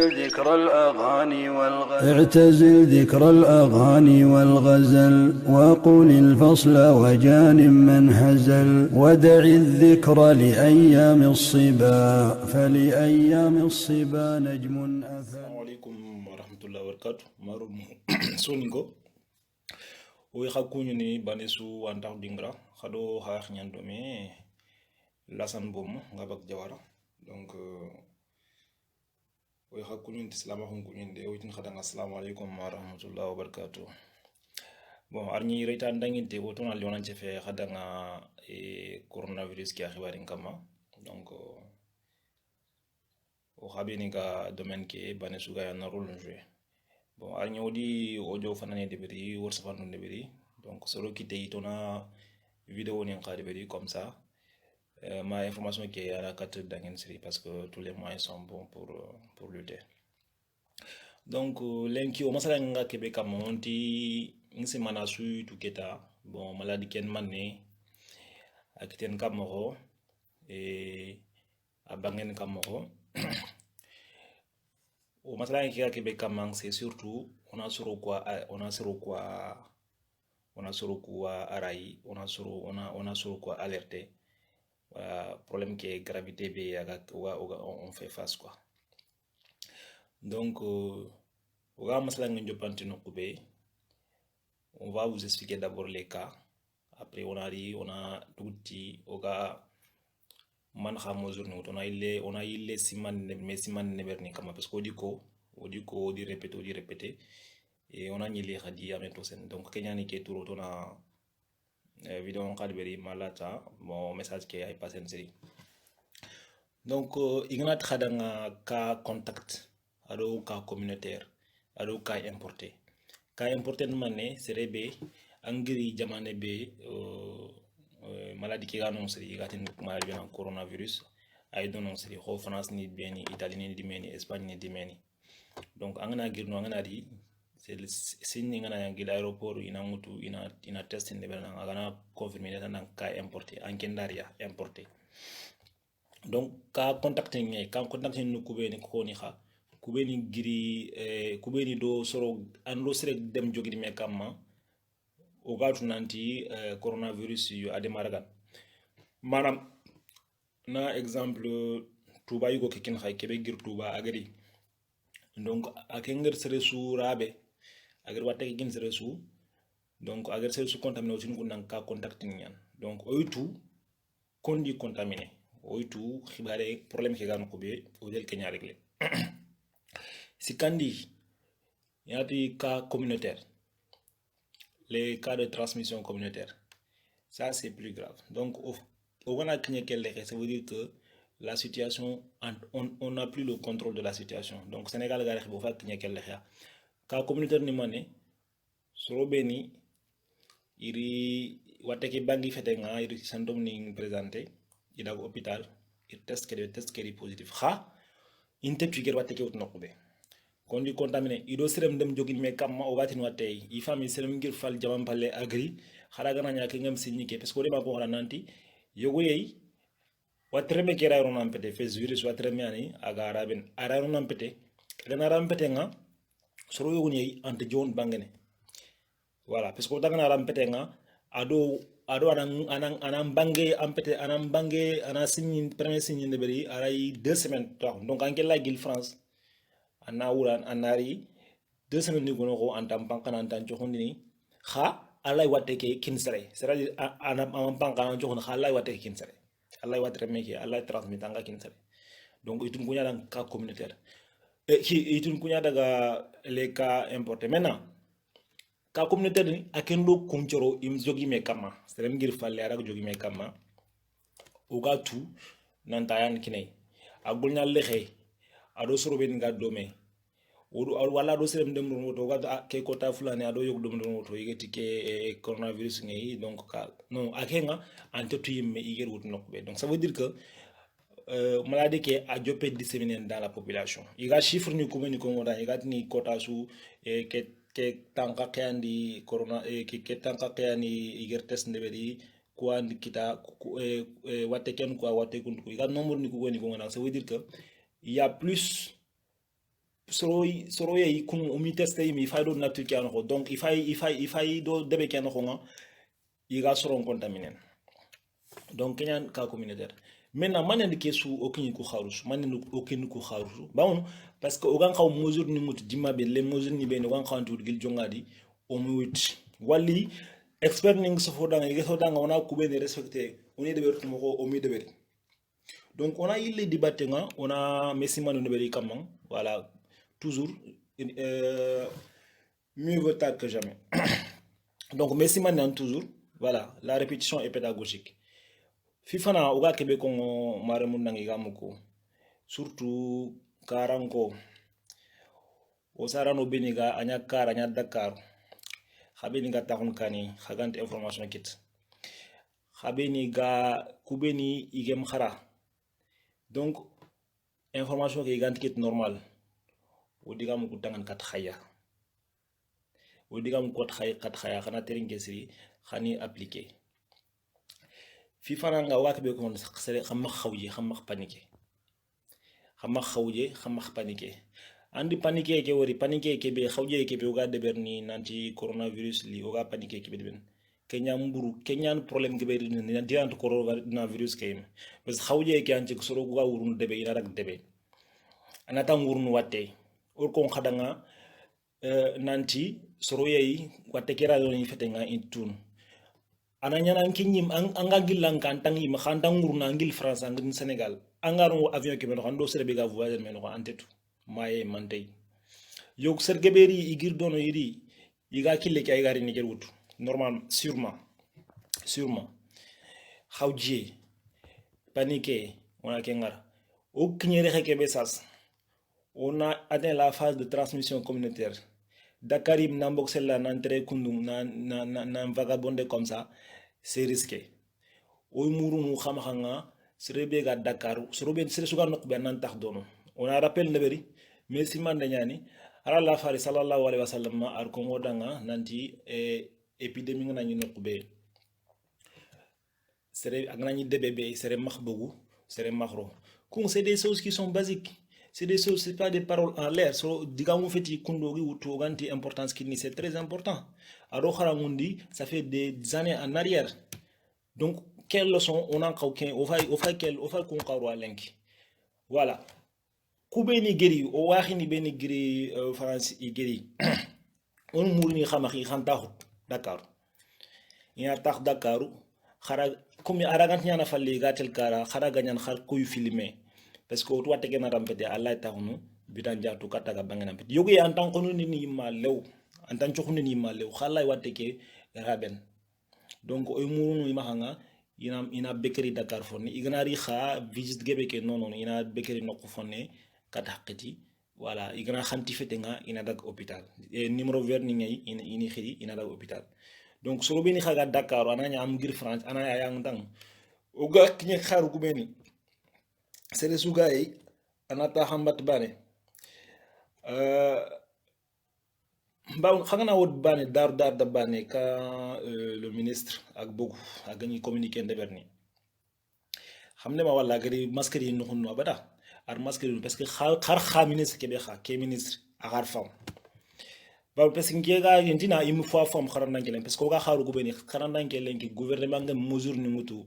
ذكر الأغاني والغزل اعتزل ذكر الأغاني والغزل وقل الفصل وجان من هزل ودع الذكر لأيام الصبا فلأيام الصبا نجم أفل. السلام عليكم ورحمة الله وبركاته. مارو سونيكو ويخاكوني ني بانيسو وانتاخ دينغرا خادو خاخ نياندومي لاسان بوم غابك جوارا دونك ويخاكوني السلام عليكم كوني دي ويتن خدان السلام عليكم ورحمة الله وبركاته. bon arni reta ndanginte woto na leona nchefe khadanga corona virus ki akhibari kama donc o khabini ka domaine ke bane suga ya na rôle jouer bon arni odi audio fanane de beri worsa fanu de beri donc soro kite itona vidéo ni khadi beri comme ça ma information qui est à la carte d'angen série parce que tous les moyens sont bons pour lutter. Donc lenki o masala nga kebe kamonti ngi manasu tuketa bon maladie ken manne akiten kamoro et abangen kamoro o masala nga kebe kamang c'est surtout on a sur quoi arai on a sur quoi alerter problème qui est gravité be on fait face quoi. Donc on va vous expliquer d'abord les cas. Après on a tutti man khamozur no on a il siman neberni kama parce que di répéter et on a nyeli khadi amento sen donc kenyani ke turo tona vidéo on kadberi malata bon message ke ay passen série. Donc ignat khadanga cas contact ado cas communautaire ado cas importé. Cas importé mané serebe angiri jamane be maladie qui annonce gatin maladie na coronavirus ay donon seri ho France ni beni Italie ni dimeni Espagne ni dimeni. Donc angana girno angana di c'est signe ngana yangi l'aéroport ina test ne bena angana confirmer nan cas importé ankendaria importé. Donc cas contacting no kubeni ko ni kha kubeni giri kubeni do soro anlo sere dem jogidi me kamma o gatu nanti coronavirus yu ademaragan manam na exemple tuba yugo kekin khay kebe gir tuba agari donc akenger sere su rabe agar watte kekin sere su donc agar sere su contaminé aussi ngun nan ka contacting yan donc oitu kondi contaminé oitu khibare problème ke gan ko be o del kenya régler. Si kandi il y a des cas communautaires, les cas de transmission communautaire, ça c'est plus grave. Donc ça veut dire que la situation, on n'a plus le contrôle de la situation. Donc Sénégal cas communautaire ni mané sorobeni iri wateke bangi fetenga iri symptôme ni présenté il a hôpital il test que positif ha inte tuger wateke utnokude kondi contaminé ido serem dem jogin me kamma o gatin watay i fami serem ngir fal jamam palle agri khara gana nya ke ngam signike parce que de ba ko hora nanti yogo yey watreme ke rayro nam pete fes virus watreme ani aga araben arayro nam pete dana ram pete nga soro yogo yey ante jon bangene voilà parce que daga na ram pete nga ado anan bange ampete anan bange ana signi premier signe de beri aray 2 semaines donc angela gil France ana wuran anari 2 semaines ni gono ko antam pankana antan joxondini kha alay watte ke kinsare c'est-à-dire ana pankana joxon kha alay watte ke kinsare alay watte meke alay transmit anga kinsare donc itun kunya dan cas communautaire et qui itun kunya daga les cas importés maintenant cas communautaire ni akendo kunchoro im jogi me kama c'est ngir falle ara jogi me kama oga tu nantayan kinay agulnya lexe ado soro ben ga dome wala do serem dem don woto ga ke kota fulani ado yog dum don woto yigeti ke coronavirus ngi donc ka non akenga antetu yimme iger wut nokbe donc ça veut dire que maladie qui a jopé disséminée dans la population il y a chiffre ni komeni ko ngoda il y a ni kota su ke tanka kayandi corona ke tanka kayani iger test ndebedi ko andi kita watte ken ko watte kun ko il y a nombre ni ko ngoni ko ngoda ça veut dire que il y a plus soro ye kun umi teste mi fay do nature ki anoko donc il fay do debe ki anoko nga iga soron contaminer donc kenyan ka communautaire maintenant manen ke su okini ku kharus manen okini ku kharus bawon parce que ogan xaw mesure ni mutu jimma be les mesures ni be no gan xawantu gil jongadi o mu wit wali expert ning so fodanga yega fodanga ona kube ne respecter oni deber ko mo o mi deber donc on a eu les débats nga on a Messi Manu neberi kamang voilà toujours mieux vaut tard que jamais donc Messi Manu toujours voilà la répétition est pédagogique FIFA na oga kebe ko mare mun nangi gamuko surtout karanko o sarano beniga anya kara anya Dakar xabeni ga taxun kani xagante information kit xabeni ga kubeni igem xara donc information ke gant kit normal o digam ko tangan kat khaya o digam ko kat khaya xana terin kesri xani appliquer FIFA nga wak be ko sere xam xawje xam paniquer xam xawje xam paniquer andi paniquer ke wori paniquer ke be xawje ke be o ga deber ni nanti coronavirus li o ga paniquer ke be ben kenya mburu kenya problème ke be ni dirant coronavirus ke parce que xawje ke anti ko soro ga wurun debe ina rak debe anata ngurun watte or ko khadanga nanti soro yeyi watte ke radio ni fete nga intun ananya nan kinyim anga gilan kan tangi ma khantang nguruna ngil France ngil Sénégal angaro avion ke be no ando serbe ga voyager men ko antetu maye mantay yok sergeberi igir dono yiri iga kille ki ay gari niger wutu normal sûrement xawje paniquer on a kengar o knyere xeke be sas on a atteint la phase de transmission communautaire Dakarim namboxel la n'entrée kundum na vagabonde comme ça c'est risqué o muru mu xamxanga serebe ga Dakar serebe sere sugar nok be nan tax dono on a rappel neberi Messi mande ñani ala la fari sallallahu alaihi wasallam ar ko modanga nanti épidémie nga ñu nokube sere ak nañu debebe sere makhbogu sere makhro kon c'est des choses qui sont basiques c'est des choses c'est pas des paroles en l'air so digamu feti kundogi wuto ganti importance kini c'est très important aro kharamundi ça fait des années en arrière donc quelle leçon on a qu'aucun au fait qu'on qawro lenki voilà kubeni geri o waxini beni geri France i geri on mourni xamaxi xantaxut Dakar ina tax Dakaru xara comme aragant ñana falli gatel kara xara gañan xar koy filmer parce que o to tege na rampete Allah taxunu bidan jatu kataga bangena pet yogi en tant que ni ma lew en tant que ni ma lew xalay watte ke raben donc o murunu imahanga ina bekeri Dakar fonni ignari xa visite gebe ke non ina bekeri nokko fonne kat haqqiti voilà igana xanti fete nga ina dag hôpital et numéro vert ni ngay ini xiri ina dag hôpital donc solo beni xaga Dakar ananya am ngir France anaya yang dang o ga kini xaru ku beni sere sugay anata xambat bane xagana wot bane dar da bane ka le ministre ak bogu ak gani communiquer ndeberni xamne ma wala gari masque yi no xunu abada ar masque parce que xar ministre ke be ke ministre agar fam ba parce que ngega yentina im fois fam xaran nangelen parce que ga xaru gubeni xaran nangelen ki gouvernement ngam mesure ni mutu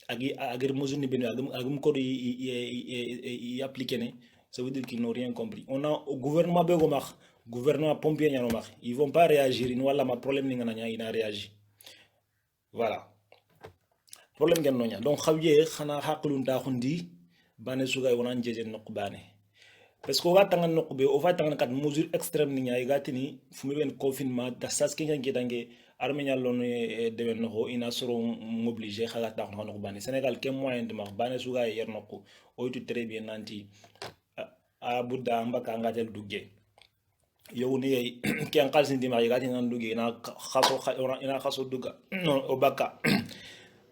agir mesure ni benu agum ko y appliquer ne ça veut dire qu'ils n'ont rien compris on a au gouvernement be go max gouvernement pompier ñano max ils vont pas réagir ni wala ma problème ni ngana ina réagir voilà problème ngeen no nya donc xawje xana haqlun ta xundi bane sugay wonan jeje nok bane parce que o ga tangan nok be o fa tangan kat mesure extrême ni nyaay gatini fumi ben confinement da sas ke ngi dange armenia lon de no ina soro m'obliger xala tax no bane Sénégal ke moyen de max bane sugay yer nok o tu très bien nanti a budda mbaka ngatel dugge yow ni ke en xalsin di ma gati nan dugge ina xaso dugga non o baka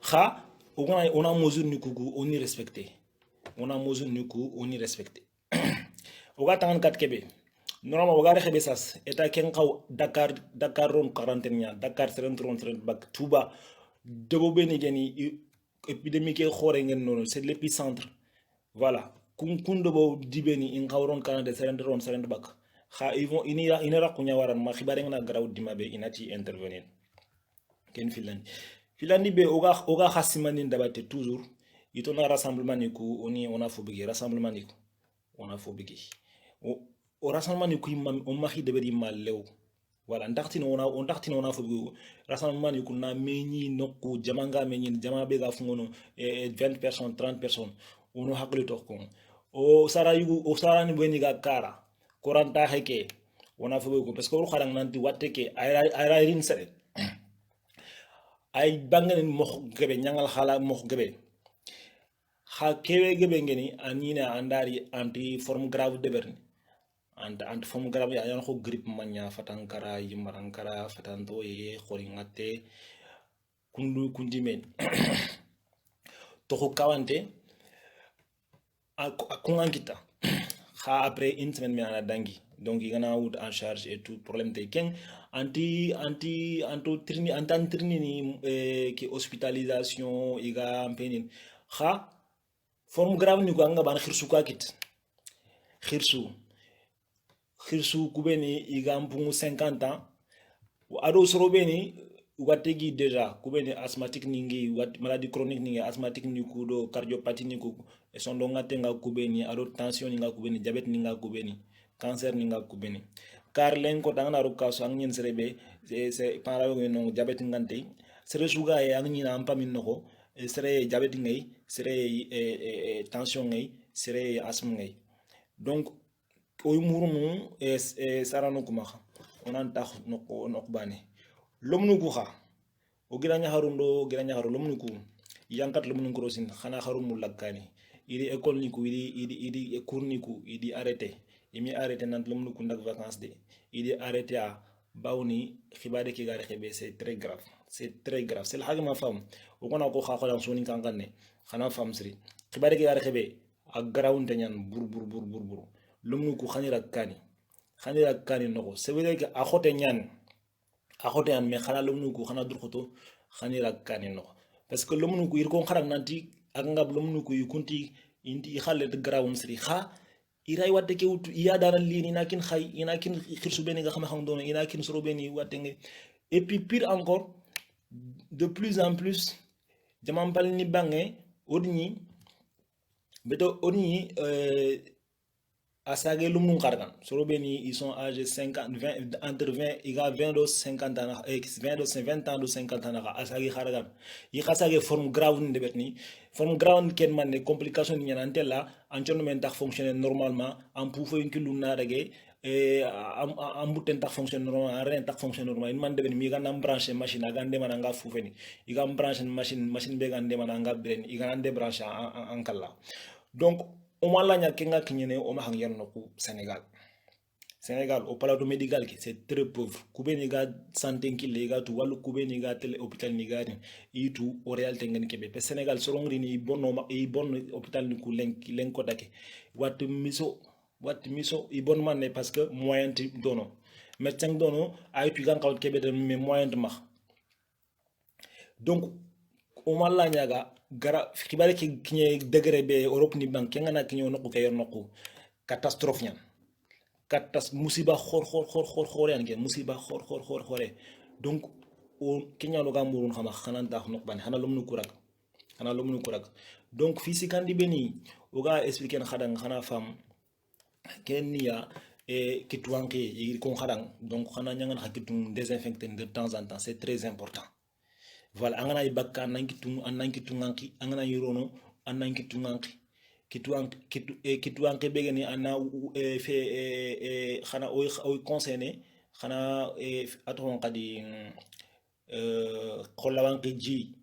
xa on a mesure ni kugu on y respecté on a mesure ni ku on y respecté o ga tangan kat kebe normalement o ga rexebe sas eta ken xaw Dakar ron quarantaine nya Dakar 30 bak Touba debo beni geni épidémie ke xore ngeen non c'est l'épicentre voilà kundo bo dibeni in kawron kanade serende bak kha inira kunya waran ma khibare ngana garaw dimabe inati intervenir ken filandi be oga khasimani ndabate toujours itona rassemblement ni ku ona fobigi rassemblement ni ku ona fobigi o rassemblement ni ku on maxi deberi mallew wala ndaxtino ona fobigi rassemblement ni ku na meñi nokku jamanga meñi jama be ga fungono 20 personnes 30 personnes ono hakli to ko o sara ni beni ga kara koranta heke ona fobigi ko parce que o xarang nanti watte ke ay rin sere ay bangen mo gebe nyangal xala mo gebe ha kewe gebe ngeni anina andari anti forme grave de berni anti forme grave ya yan ko grippe manya fatankara yimarankara fatanto ye khoringate kundimen to ko kawante akungangita ha après une semaine mais ana dangi donc il y a out en charge et tout problème de ken anti ni ki hospitalisation iga ampenin ha forme grave ni ko anga ban khirsu ka kit khirsu kubeni iga mpungu 50 ans ado sorobeni wategi déjà kubeni asthmatique ningi maladie chronique ningi asthmatique ni kudo cardiopathie ni ku sondo ngatenga kubeni ado tension ninga kubeni diabète ninga kubeni cancer ninga kubeni car len ko tangana ruka so angin serebe c'est para no diabète ngante sere suga e angin na ampamin noko sere diabète ngay sere tension ngay sere asthme ngay donc o murunu sarano kuma onan tax noko bane lomnu ku kha o giranya haru lomnu ku yankat lomnu krosin khana haru mulakani idi école ni ku idi cours ni ku idi arrêté imi arrêté nant lomnu ku ndak vacances de idi arrêté a bawni khibade ki gare khebe c'est très grave c'est le hagma fam o kona ko kha kholam soni kankane khana fam sri khibade ki gare khebe ak garawunte nyan bur lomnu ku khanira kani noko c'est vrai que a khote nyan me khana lomnu ku khana durkhoto khanira kani noko parce que lomnu ku irko kharak nanti ak ngab lomnu ku yukunti indi khalet garawun sri kha iray wadde ke wutu iya dara lini nakin khay inakin khirsu beni ga xam dono inakin soro beni wadde ngi et puis pire encore de plus en plus jamam pal ni bangé odni asage lumnu kargan soro beni ils sont âgés 50 20 entre 20 iga 20 do 50 ans 20 do 20 ans do 50 ans asage kargan yi khasage forme grave ni debetni forme grave ken man ne complication ni nyantella antono men tax fonctionner normalement en poufo yinkilu na rege am buten tax fonctionner normalement rien tax fonctionner normalement man debeni mi ganam brancher machine agande mananga foufeni iga brancher machine be gande mananga bren iga ande brancher en kala donc o malanya kenga kinyene o ma hang yarno ku Sénégal au plateau médical qui c'est très pauvre kubeni ga santé ki lega tu walu kubeni ga tele hôpital ni ga ni tout au réalité ngene kebe pe Sénégal sorongri ni bonno bon hôpital ni ku len ko dake wat miso i bon man parce que moyen ti dono médecin dono ay tu gan kawt kebe de mais moyen de ma donc o malanya ga gara khibare ki kinye degré be Europe ni bank ngana kinyo no ko kayor no ko catastrophe nyan musiba khor yan gen musiba khor donc o kenya no gamburun xama xana ndax nok ban xana lomnu kurak donc fi si kandi beni o ga expliquer xadang xana fam kenya et kitwanke yi ko xadang donc xana ñangan xakitum désinfecter de temps en temps c'est très important voilà angana ibakka nankitu nganki angana yirono anankitu nganki kitwanke begeni ana fe xana oy conseiller xana aton qadi kholawanki ji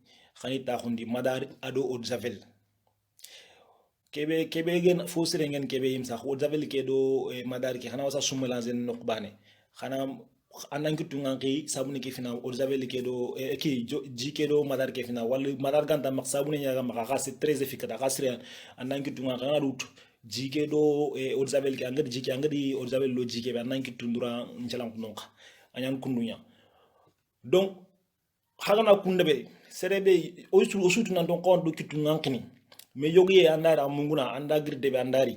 xani taxundi madar ado eau de javel kebe gen fo sere ngen kebe yim sax eau de javel ke do madar ki xana wasa sumelange nokbane xana anankitu nganki sabuni ke fina eau de javel ke do ki ji ke do madar ke fina wala madar ganta mak sabuni nyaga maka c'est très efficace ka sere anankitu nganki na dut ji ke do eau de javel ke angadi ji ke angadi eau de javel lo ji ke be anankitu ndura nchalam nonka anyan kundunya donc hagana kundebe serebe o sutu nan don ko do kitu ngankini me yogi andari amunguna anda girde be andari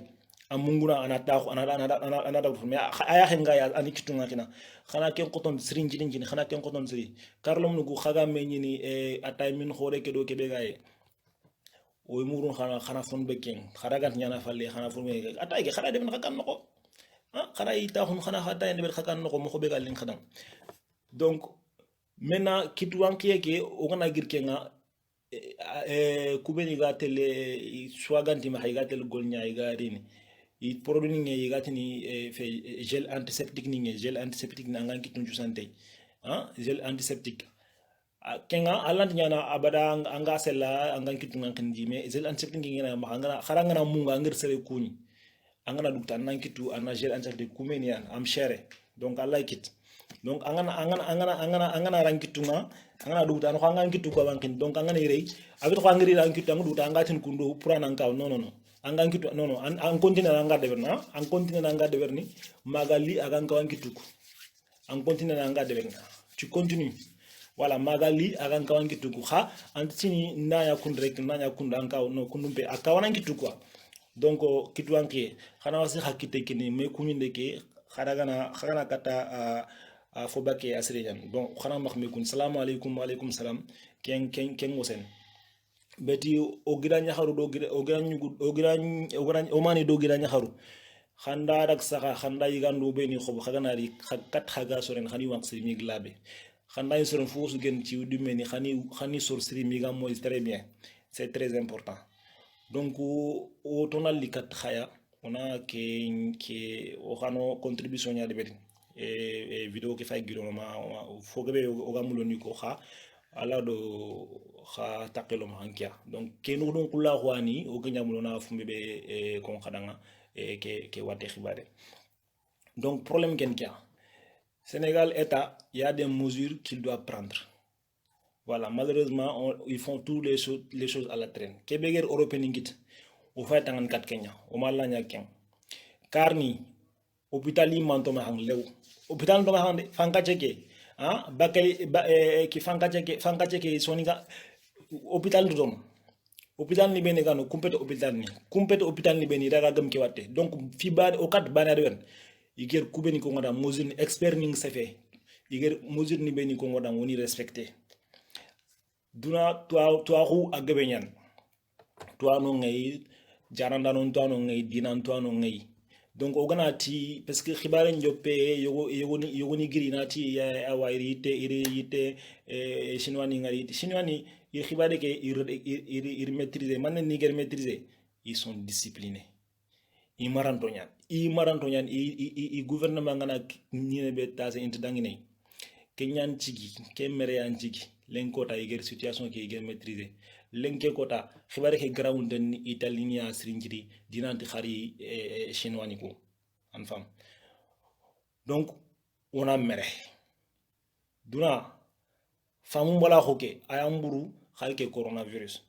amunguna anata anata me aya henga ya ani kitunga kina khana ken qoton sirin jidin jini khana ken qoton siri karlom nugu khaga me nyini atay min khore ke do ke be gaye o murun khana fon be ken khara gat nyana falle khana fon be atay ke khara de ben khakan nako khara ita khun khana khata de ben khakan nako mo khobe galin khadam donc maintenant kituwankiye ke o gana girkenga kubeni ga tele swaganti ma ga tele golnya ga rini i produit ni ga tini fe gel antiseptique ni gel antiseptique na ngan kitun jusante gel antiseptique kenga alant nyana abada anga sella anga kitun ngan jime gel antiseptique ngi na ma ngana kharanga na munga ngir sere kuni angana dukta nan kitu ana gel antiseptique kumeni an am chere donc I like it donc angana rankituma angana duta no angana kitu ko bankin donc angana rei abito ko angiri rankitu angu duta angatin kundo purana nkaw non angan kitu non an continue anga de berna an continue anga de berni magali agan kawan kitu an continue anga de berna tu continues voilà magali agan kawan kitu ha antini naya kundrek naya kunda ankaw no kundumpe akawana kitu quoi donc kitu anke xana wasi hakite kini me kunyinde ke khana kata fobake asriyan bon khana makhme kun assalamu alaykum wa alaykum salam ken wosen beti o gira nyaharu do gira o mani do gira nyaharu khanda dak saka khanda yigandu beni khob khaganari kat khaga soren khani waxri mi glabe khanda soren fosu gen ci du meni khani sor sri mi gam moy très bien c'est très important donc o tonal likat khaya ona ke o khano contribution nya de beti e video ke fay giro ma fogabe o gamulo ni ko kha ala do kha takelo ma hankia donc kenu don kula khwani o ganyamulo na fumbe be kon khadanga ke wate khibare donc problème ken kia Sénégal état il y a des mesures qu'il doit prendre voilà malheureusement ils font tous les choses à la traîne kebeger européen ngit o fay tangan kat Kenya o malanya ken karni hôpital yi manto ma hang lew hôpital to ma hande fanka cheke bakali ki fanka cheke soninga hôpital do hôpital ni bene gano kumpete hôpital ni bene daga gam ki watte donc fi ba o kat bana ren yiger kubeni ko ngoda mesure expert ning sefe yiger mesure ni bene ko ngoda woni respecté duna to ru agabe nyan to no ngay jaranda non to no ngay dinan to no ngay donc o gana ti parce que khibare njoppe yogoni giri na ti awairi te iri chinois ni il khibare ke ir maîtriser man ni ger maîtriser ils sont disciplinés i maranto nyan i gouvernement ngana ni be tase intdangine kenyan cigi ke mere an cigi len kota iger situation ke iger maîtriser lenke kota khibare ke ground den italinia sringiri dinanti khari chinois ni ko en femme donc on a mere duna famu bala khoke ayamburu khalke coronavirus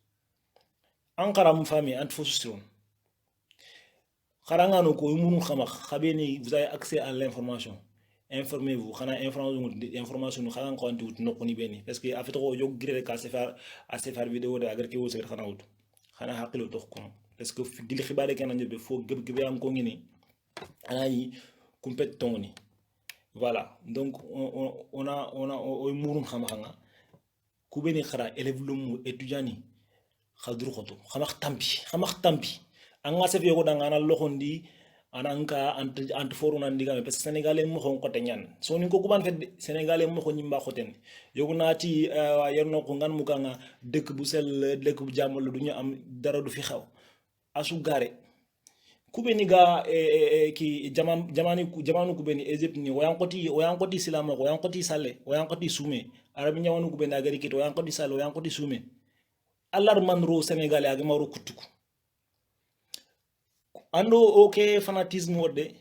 ankara mu fami ant fosustron kharanga no ko munu khama khabeni vous avez accès à l'information informez-vous khana information no khana ko anti wut nokoni beni parce que afito ko jog gré ka se faire vidéo de agar ke wo se khana wut khana haqilo to ko parce que dil khibare ken njobe fo gebe am ko ngini anay kumpet tongoni voilà donc on a o murun khama khanga kubeni khara élève lumu étudiant khadru khoto khamak tampi anga se fiyo danga na loxondi ananka ant foruna ndigame parce que sénégalais mo xon ko ñan so ni ko kuban fedde sénégalais mo xon ñimba xoten yoguna ci yerno ko ngan mu kanga dekk bu sel dekk bu jamal duñu am dara du fi xew asu garé kubeni ga ki jamanu kubeni Egypte ni wayankoti silama ko wayankoti sale wayankoti sume arabi nyawanu kubeni agari kito wayankoti sale wayankoti sume alarman ro sénégalais ak maro kutuku ando ok fanatisme wode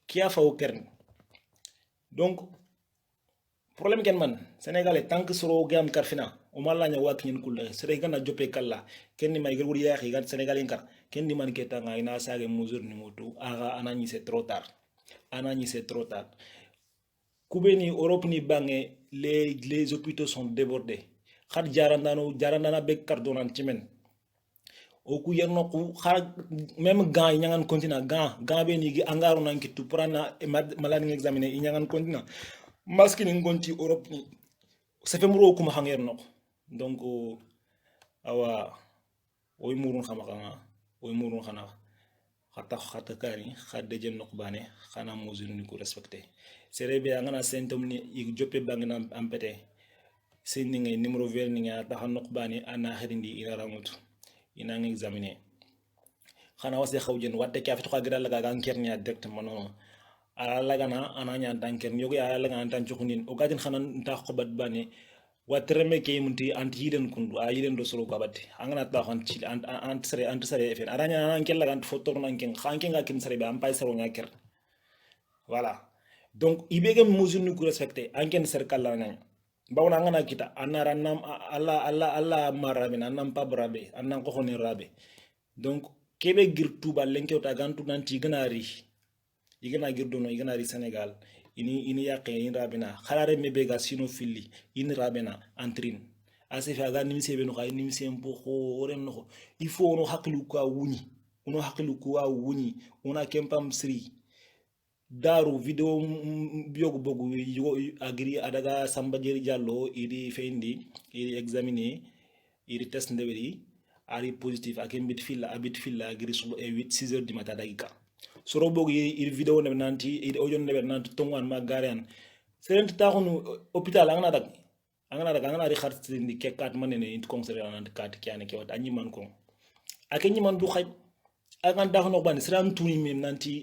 kia fa au kern donc problème ken man sénégalais tant que soro gam karfina o malanya wak nyin kul sere gana jope kala ken ni may gër wuri yaxi gan sénégalais kar ken ni man ke tanga ina sage mesure ni motu aga anani c'est trop tard kubeni Europe ni bangé les hôpitaux sont débordés khad jarandana be cardonan cimen o ku yerno ku xara même gant yi ñangan continent gant be ni gi angaro nan ki tu prana malani examiner yi ñangan continent masque ni ngonti Europe ni ça fait muro kuma hanger no donc awa oy murun xama oy murun xana khata kani khade jen nok bane xana mesure ni ko respecter serebe ngana sentom ni i joppe bangna ampete sen ni ngay numéro vert ni nga tax nok bane ana xirindi ina ramutu ina ngi examiner xana wase xawjen watte ka fi to xagira la ga nkernya directement non ala lagana ananya tanker yogo ala lagana tan jokunin o gadin xana nta xobat bane watreme ke munti anti hiden kundu a hiden do solo gabati angana ta xon ci ant sare fen aranya nan kel lagan fotor nan ken xanke nga kin sare be am pay saro nga ker voilà donc ibege mesure ni ko respecter anken cercle la nan bawna ngana kita anara nam alla marabe nan pa brabe anan ko xoni rabe donc kebe gir touba lenke ta gantu nanti ganari igana gir dono igana ri Sénégal ini yaqe in rabina kharare mebe ga sino fili in rabina entrine asifa ga nimse be no kay nimse mpo rem no il faut no haklu ko wuni ono haklu ko wuni ona kempam sri daru video biogo bogu agri adaga samba jeri jallo idi fendi idi examiner idi test ndeberi ari positif akembit filla abit filla agri subo e 8 6h du matin dagika soro bogu il video ne nanti il audio ne nanti tongwan ma garian serent taxunu hôpital angana dag ri xart ni kekat manene int conseiller nanti kat kiane ke wat anyi man ko akenyi man du xaj akan taxunu ban seran tuni mem nanti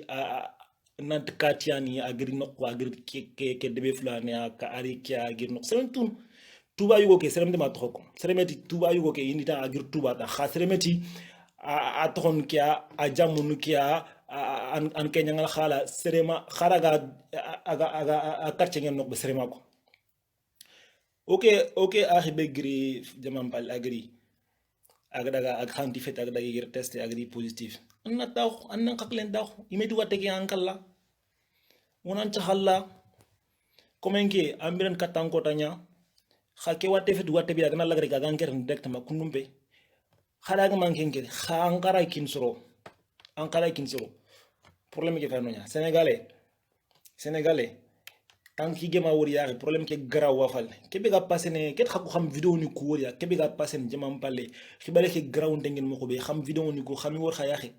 nanti katiani agri nok agri ke debe fulane ka ari kia agri nok seran tun tuba yugo ke serem de ma troko seremeti tuba yugo ke inita agri tuba ta khasremeti a ton kia a jamunu kia an kenya ngal khala serema kharaga aga quartier ngel nok be serema ko ok ahibe gri jamam pal agri aga daga ak khanti fet aga daga gir test agri positif anna taw anna kaklen daw imetu watte ki ankalla wonan ta halla komenke ambiran katanko tanya khake watte fet watte bi aga na lagri ga ganker directement kunumbe kharaga mankenke khankara kinsoro problème ke fanonya sénégalais tant ki gema wori yaari problème ke graw wafal ke be ga passer ne ket xaku xam vidéo ni ko wori ke be ga passer jamam palle xibale ke graw ndengel mako be xam vidéo ni ko xami wor xayaxi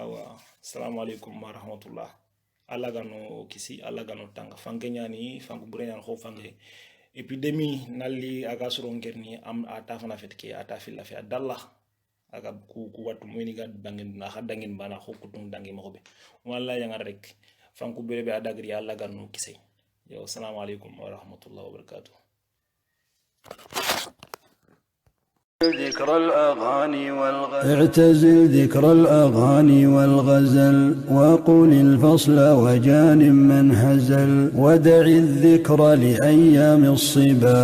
awa assalamu alaykum wa rahmatullah alla gano kisi alla gano tanga fanke nyani fanku burenyan xo fanke épidémie nalli aga soro ngerni am ata fana fetke ata fil fi adallah aga ku watu moy ni gad dangin na xadangin bana xokutum dangi mako be walla yangar rek fanku berebe adagri alla ganu kisay yo assalamu alaykum wa rahmatullahi wa barakatuh اعتزل ذكر الأغاني والغزل وقل الفصل وجان من هزل ودع الذكر لأيام الصبا